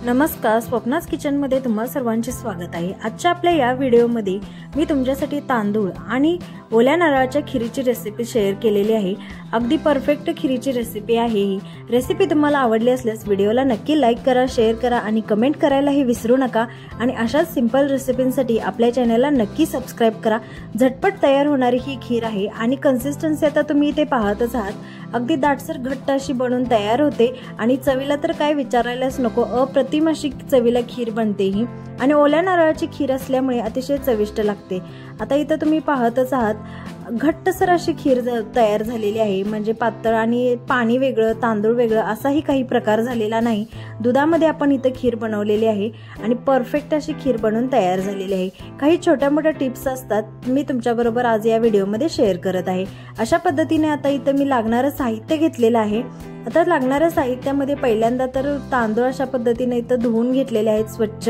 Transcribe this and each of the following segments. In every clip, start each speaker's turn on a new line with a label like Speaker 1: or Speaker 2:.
Speaker 1: नमस्कार, स्वप्नाज किचनमध्ये तुम्हा सर्वांचे स्वागत आहे। आजच्या आपल्या या व्हिडिओमध्ये मी तुमच्यासाठी तांदूळ आणि ओल्या नारळाच्या खिरीची रेसिपी शेअर केलेली आहे। अगदी परफेक्ट खिरीची रेसिपी आहे। ही रेसिपी तुम्हाला आवडली असल्यास व्हिडिओला नक्की लाईक करा, शेअर करा आणि कमेंट करायलाही विसरू नका। आणि अशाच सिंपल रेसिपींसाठी आपल्या चॅनलला नक्की सबस्क्राइब करा। झटपट तयार होणारी ही खीर आहे आणि कन्सिस्टन्सी आता तुम्ही इथे पाहतच आहात। अगदी दाटसर घट्ट अशी बनून तयार होते आणि चवीला तर काय विचारायलाच नको, अप्रतिम अशी चवीला खीर बनते ही। आणि ओल्या नारळाची खीर असल्यामुळे अतिशय चविष्ट लागते। आता इथे तुम्ही पाहतच आहात घट्टसर अशी खीर तयार झालेली आहे। म्हणजे पातळ आणि पाणी वेगळं तांदूळ वेगळं असाही काही प्रकार झालेला नाही। दुधामध्ये आपण इथे खीर बनवलेली आहे आणि परफेक्ट अशी खीर बनून तयार झालेली आहे। काही छोट्या मोठ्या टिप्स असतात मी तुमच्याबरोबर आज या व्हिडिओमध्ये शेअर करत आहे। अशा पद्धतीने आता इथे मी लागणारं साहित्य घेतलेलं आहे। आता लागणाऱ्या साहित्यामध्ये पहिल्यांदा तर तांदूळ अशा पद्धतीने इथे धुवून घेतलेले आहेत स्वच्छ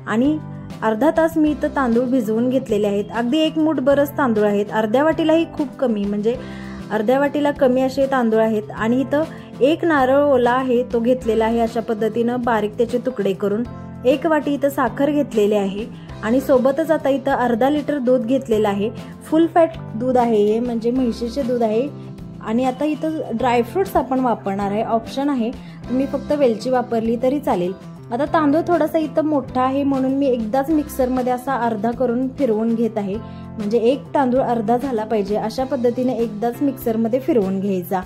Speaker 1: आणि अर्धा तास मी इथे तांदूळ भिजवून घेतलेले आहेत। अगदी एक मूठ बरच तांदूळ आहेत। अर्ध्या वाटीलाही खूप कमी, म्हणजे अर्ध्या वाटीला कमी असे तांदूळ आहेत। आणि इथे एक नारळ ओला आहे तो घेतलेला आहे अशा पद्धतीने बारीक त्याचे तुकडे करून। एक वाटी इथे साखर घेतलेली आहे आणि सोबतच आता इथे अर्धा लिटर दूध घेतलेलं आहे। फुल फॅट दूध आहे हे, म्हणजे म्हैशीचे दूध आहे। आणि आता इथं ड्रायफ्रुट्स आपण वापरणार आहे, ऑप्शन आहे, तुम्ही फक्त वेलची वापरली तरी चालेल। आता तांदूळ थोडासा इथं मोठा आहे म्हणून मी एकदाच मिक्सर मध्ये असा अर्धा करून फिरवून घेत आहे। म्हणजे एक तांदूळ अर्धा झाला पाहिजे अशा पद्धतीने एकदाच मिक्सर मध्ये फिरवून घ्यायचा।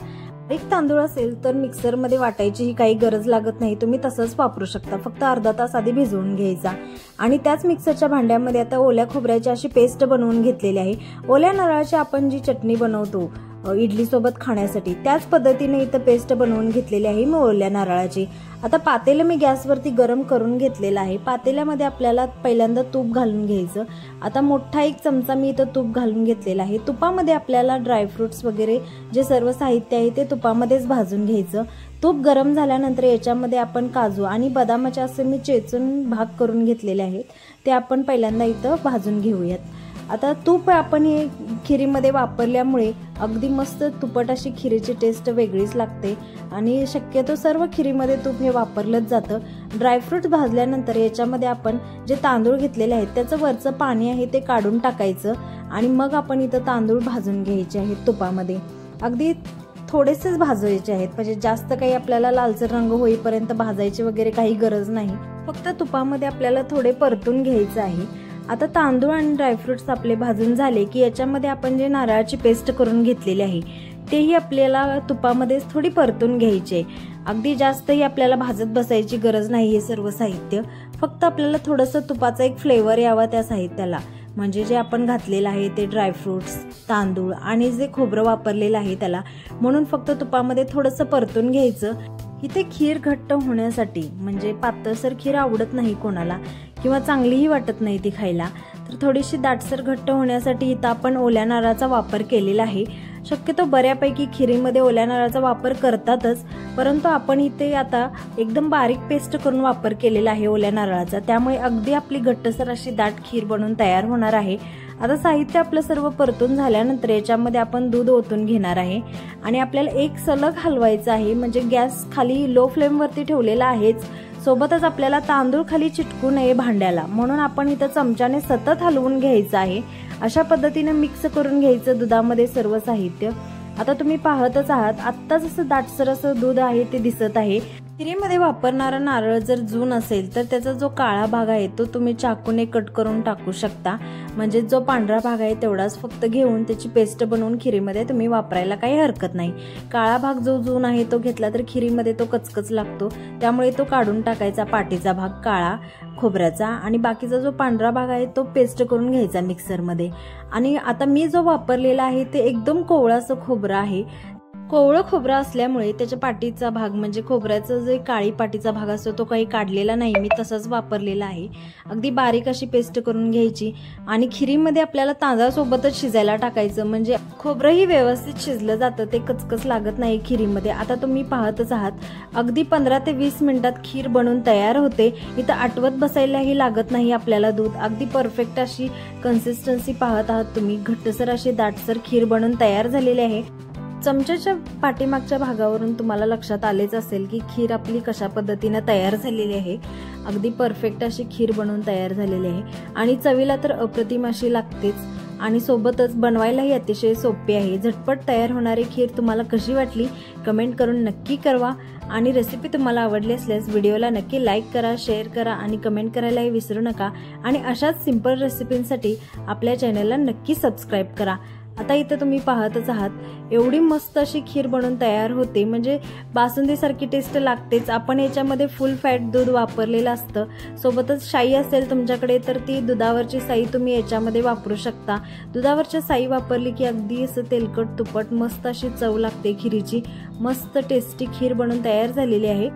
Speaker 1: एक तांदूळ असेल तर मिक्सर मध्ये वाटायची ही काही गरज लागत नाही, तुम्ही तसंच वापरू शकता। फक्त अर्धा तास आधी भिजवून घ्यायचा। आणि त्याच मिक्सरच्या भांड्यामध्ये आता ओल्या खोबऱ्याची अशी पेस्ट बनवून घेतलेली आहे। ओल्या नारळाची आपण जी चटणी बनवतो इडली सोबत खाण्यासाठी त्याच पद्धतीने इथं पेस्ट बनवून घेतलेली आहे मी ओल्या नारळाची। आता पातेलं मी गॅसवरती गरम करून घेतलेलं आहे। पातेल्यामध्ये आपल्याला पहिल्यांदा तूप घालून घ्यायचं। आता मोठा एक चमचा मी इथं तूप घालून घेतलेला आहे। तुपामध्ये आपल्याला ड्रायफ्रुट्स वगैरे जे सर्व साहित्य आहे ते तुपामध्येच भाजून घ्यायचं। तूप गरम झाल्यानंतर याच्यामध्ये आपण काजू आणि बदामाचे असे मी चेचून भाग करून घेतलेले आहेत, ते आपण पहिल्यांदा इथं भाजून घेऊयात। आता तूप आपण हे खिरीमध्ये वापरल्यामुळे अगदी मस्त तुपट अशी खिरीची टेस्ट वेगळीच लागते आणि शक्यतो सर्व खिरीमध्ये तूप हे वापरलंच जातं। ड्रायफ्रुट्स भाजल्यानंतर याच्यामध्ये आपण जे तांदूळ घेतलेले आहेत त्याचं वरचं पाणी आहे ते काढून टाकायचं आणि मग आपण इथं तांदूळ भाजून घ्यायचे आहेत तुपामध्ये। अगदी थोडेसेच भाजायचे आहेत, म्हणजे जास्त काही आपल्याला लालसर रंग होईपर्यंत भाजायची वगैरे काही गरज नाही, फक्त तुपामध्ये आपल्याला थोडे परतून घ्यायचं आहे। आता तांदूळ आणि ड्रायफ्रुट्स आपले भाजून झाले की याच्यामध्ये आपण जे नारळाची पेस्ट करून घेतलेली आहे तेही आपल्याला तुपामध्ये थोडी परतून घ्यायची। अगदी जास्तही आपल्याला भाजत बसायची गरज नाही हे सर्व साहित्य, फक्त आपल्याला थोडंसं तुपाचा एक फ्लेवर यावा त्या साहित्याला। म्हणजे जे आपण घातलेलं आहे ते ड्रायफ्रुट्स, तांदूळ आणि जे खोबरं वापरलेलं आहे त्याला, म्हणून फक्त तुपामध्ये थोडंसं परतून घ्यायचं। इथे खीर घट्ट होण्यासाठी, म्हणजे पातळसर खीर आवडत नाही कोणाला किंवा चांगलीही वाटत नाही ती खायला, तर थोडीशी दाटसर घट्ट होण्यासाठी इथं आपण ओल्या नारळाचा वापर केलेला आहे। शक्यतो बऱ्यापैकी खिरीमध्ये ओल्या नारळाचा वापर करतातच, परंतु आपण इथे आता एकदम बारीक पेस्ट करून वापर केलेला आहे ओल्या नारळाचा, त्यामुळे अगदी आपली घट्टसर अशी दाट खीर बनून तयार होणार आहे। आता साहित्य आपलं सर्व परतून झाल्यानंतर याच्यामध्ये आपण दूध ओतून घेणार आहे आणि आपल्याला एक सलग हलवायचं आहे। म्हणजे गॅस खाली लो फ्लेमवरती ठेवलेला आहेच, सोबतच आपल्याला तांदूळ खाली चिटकू नये भांड्याला, म्हणून आपण इथं चमच्याने सतत हलवून घ्यायचं आहे। अशा पद्धतीने मिक्स करून घ्यायचं दुधामध्ये सर्व साहित्य। आता तुम्ही पाहतच आहात आत्ता जसं दाटसर असं दूध आहे ते दिसत आहे। खिरीमध्ये वापरणारा नारळ जर जून असेल तर त्याचा जो काळा भाग आहे तो तुम्ही चाकूने कट करून टाकू शकता। म्हणजे जो पांढरा भाग आहे तेवढाच फक्त घेऊन त्याची पेस्ट बनवून खिरीमध्ये तुम्ही वापरायला काही हरकत नाही। काळा भाग जो जून आहे तो घेतला तर खिरीमध्ये तो कचकच लागतो, त्यामुळे तो काढून टाकायचा पाटीचा भाग काळा खोबऱ्याचा, आणि बाकीचा जो पांढरा भाग आहे तो पेस्ट करून घ्यायचा मिक्सरमध्ये। आणि आता मी जो वापरलेला आहे ते एकदम कोवळं असं खोबरं आहे। कोवळं खोबरं असल्यामुळे त्याच्या पाटीचा भाग, म्हणजे खोबऱ्याचा जे काळी पाटीचा भाग असतो तो काही काढलेला नाही, मी तसंच वापरलेला आहे। अगदी बारीक अशी पेस्ट करून घ्यायची आणि खिरीमध्ये आपल्याला तांदळासोबतच शिजायला टाकायचं, म्हणजे खोबरंही व्यवस्थित शिजलं जातं, ते कचकच लागत नाही खिरीमध्ये। आता तुम्ही पाहतच आहात अगदी 15 ते 20 मिनिटात खीर बनून तयार होते। इथं आटवत बसायलाही लागत नाही आपल्याला दूध। अगदी परफेक्ट अशी कन्सिस्टन्सी पाहत आहात तुम्ही, घट्टसर अशी दाटसर खीर बनून तयार झालेली आहे। चमच्याच्या पाठीमागच्या भागावरून तुम्हाला लक्षात आलेच असेल की खीर आपली कशा पद्धतीने तयार झालेली आहे। अगदी परफेक्ट अशी खीर बनवून तयार झालेली आहे आणि चवीला तर अप्रतिम अशी लागतेच आणि सोबतच बनवायलाही अतिशय सोपी आहे। झटपट तयार होणारी खीर तुम्हाला कशी वाटली कमेंट करून नक्की कळवा आणि रेसिपी तुम्हाला आवडली असल्यास व्हिडिओला नक्की लाईक करा, शेअर करा आणि कमेंट करायलाही विसरू नका आणि अशाच सिंपल रेसिपींसाठी आपल्या चॅनलला नक्की सबस्क्राईब करा। आता इथे तुम्ही पाहतच आहात एवढी मस्त अशी खीर बनवून तयार होते, म्हणजे बासुंदीसारखी टेस्ट लागतेच। आपण याच्यामध्ये फुल फॅट दूध वापरलेलं असतं, सोबतच साई असेल तुमच्याकडे तर ती दुधावरची साई तुम्ही याच्यामध्ये वापरू शकता। दुधावरची साई वापरली की अगदी असं तेलकट तुपट मस्त अशी चव लागते खीरीची। मस्त टेस्टी खीर बनवून तयार झालेली आहे।